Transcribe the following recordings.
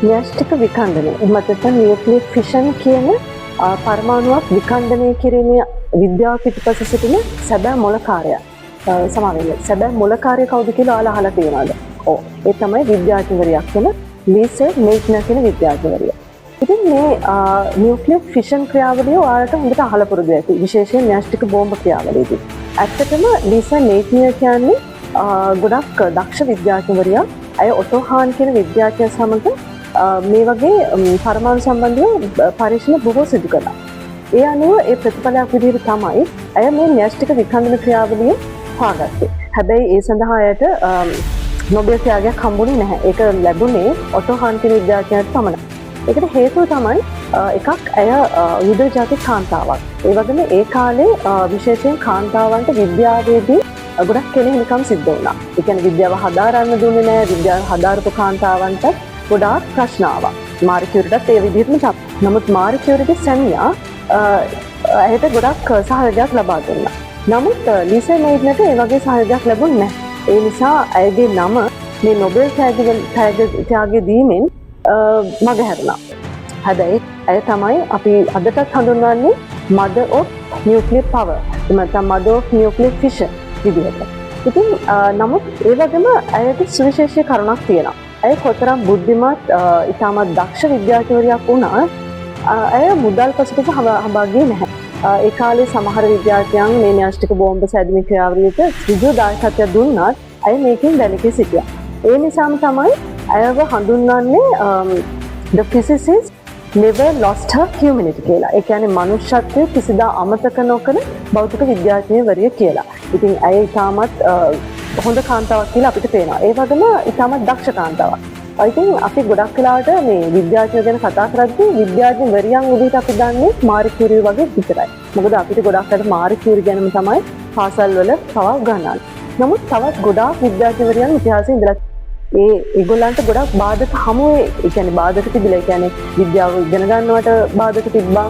න්‍යෂ්ටික විඛණ්ඩනය එහෙමත් නැත්නම් නියුක්ලියර් ෆිෂන් කියන පරමාණුවක් විඛණ්ඩනය කිරීමේ විද්‍යාව පිටපස සිටින සැබෑ මොලකාරයා. සමාවෙන්න. සැබෑ මොලකාරයා කවුද කියලා ඔයාලා අහලා තියෙනවද? ඔව්. ඒ තමයි විද්‍යාඥවරියක් වෙන ලීසා මේට්නර් කියන විද්‍යාඥවරිය. ඉතින් මේ නියුක්ලියර් ෆිෂන් ක්‍රියාවලිය ඔයාලට හොඳට අහලා පුරුදු ඇති. විශේෂයෙන් න්‍යෂ්ටික බෝම්බ ක්‍රියාවලියදී. ඇත්තටම ලීසා මේට්නර් කියන්නේ ගොඩක් දක්ෂ විද්‍යාඥවරියක්. ඇය ඔටෝ හාන් කියන විද්‍යාඥයා සමග මේ වගේ පරමාණු සම්බන්ධව පරීක්ෂණ බොහෝ සිදු කළා. ඒ අනුව ඒ ප්‍රතිඵලයක් විදිහට තමයි ඇය මේ න්‍යෂ්ටික විඛණ්ඩන ක්‍රියාවලිය හොයාගත්තේ. හැබැයි ඒ සඳහා ඇයට නොබෙල් ත්‍යාගයක් හම්බුනේ නැහැ. ඒක ලැබුණේ ඔටෝ හාන් කියන විද්‍යාඥයාට පමණයි. ඒකට හේතුව තමයි එකක් ඇය යුද ජාතික කාන්තාවක්. ඒ වගේම ඒ කාලේ විශේෂයෙන් කාන්තාවන්ට විද්‍යාවේදී ගොඩක් කෙනෙහිනිකම් සිද්ධ වුණා. ඒ කියන්නේ විද්‍යාව හදාරන්න දුන්නේ නැහැ. විද්‍යාව හදාරපු කාන්තාවන්ට ගොඩාක් ප්‍රශ්න ආවා. මාරි කියුරිටත් ඒ විදිහටම තමයි. නමුත් මාරි කියුරිගේ සැමියා ඇයට ගොඩක් සහයෝගයක් ලබා දුන්නා. නමුත් ලීසා මේට්නර්ට ඒ වගේ සහයෝගයක් ලැබුණේ නැහැ. ඒ නිසා ඇයගේ නම මේ නොබෙල් ත්‍යාගය දීමෙන් මගහැරුණා. හැබැයි ඇය තමයි අපි අදටත් හඳුන්වන්නේ mother of nuclear power. එහෙම නැත්නම් mother of nuclear fission විදිහට. ඉතින් නමුත් ඒ වගේම ඇයට සුවිශේෂී කරුණක් තියෙනවා. ඇය කොතරම් බුද්ධිමත් ඉතාමත් දක්ෂ විද්‍යාඥවරියක් වුණා ඇය මුදල් පසුපස හඹා ගියේ නැහැ. ඒ කාලේ සමහර විද්‍යාඥයන් මේ න්‍යෂ්ටික බෝම්බ සැදීමේ ක්‍රියාවලියට ඍජු දායකත්වයක් දුන්නත් ඇය මේකෙන් වැළකී සිටියා. ඒ නිසාම තමයි ඇයව හඳුන්වන්නේ the physicist never lost her humanity කියලා. ඒ කියන්නේ මනුෂ්‍යත්වය කිසිදා අමතක නොකර භෞතික විද්‍යාඥවරිය කියලා. ඉතින් ඇය ඉතාමත් හොඳ කාන්තාවක් කියලා අපිට පේනවා. ඒ වගේම ඉතාමත් දක්ෂ කාන්තාවක්. ඉතින් අපි ගොඩක් වෙලාවට මේ විද්‍යාඥයෝ ගැන කතා කරද්දී විද්‍යාඥවරියන් විදිහට අපි දන්නේ මාරි කියුරි වගේ විතරයි. මොකද අපිට ගොඩක් අර මාරි කියුරි ගැනම තමයි පාසල් වල පවා උගන්වන්නේ. නමුත් තවත් ගොඩාක් විද්‍යාඥවරියන් ඉතිහාසයේ ඉඳලා ඒගොල්ලන්ට ගොඩක් බාධක හමුවේ. ඒ කියන්නේ බාධක තිබිලා. ඒ කියන්නේ විද්‍යාව ඉගෙන ගන්නවට බාධක තිබ්බා.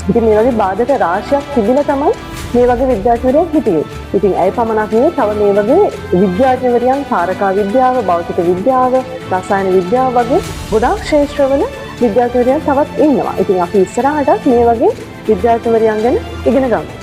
ඉතින් මේ වගේ බාධක රාශියක් තිබිලා තමයි මේ වගේ විද්‍යාඥවරියන් හිටියේ. ඉතින් ඇයි පමණක් නෙවෙයි තව මේ වගේ විද්‍යාඥවරියන් තාරකා විද්‍යාව, භෞතික විද්‍යාව, රසායන විද්‍යාව වගේ ගොඩාක් ක්ෂේත්‍රවල විද්‍යාඥවරියන් තවත් ඉන්නවා. ඉතින් අපි ඉස්සරහට මේ වගේ විද්‍යාඥවරියන් ගැන ඉගෙන ගමු.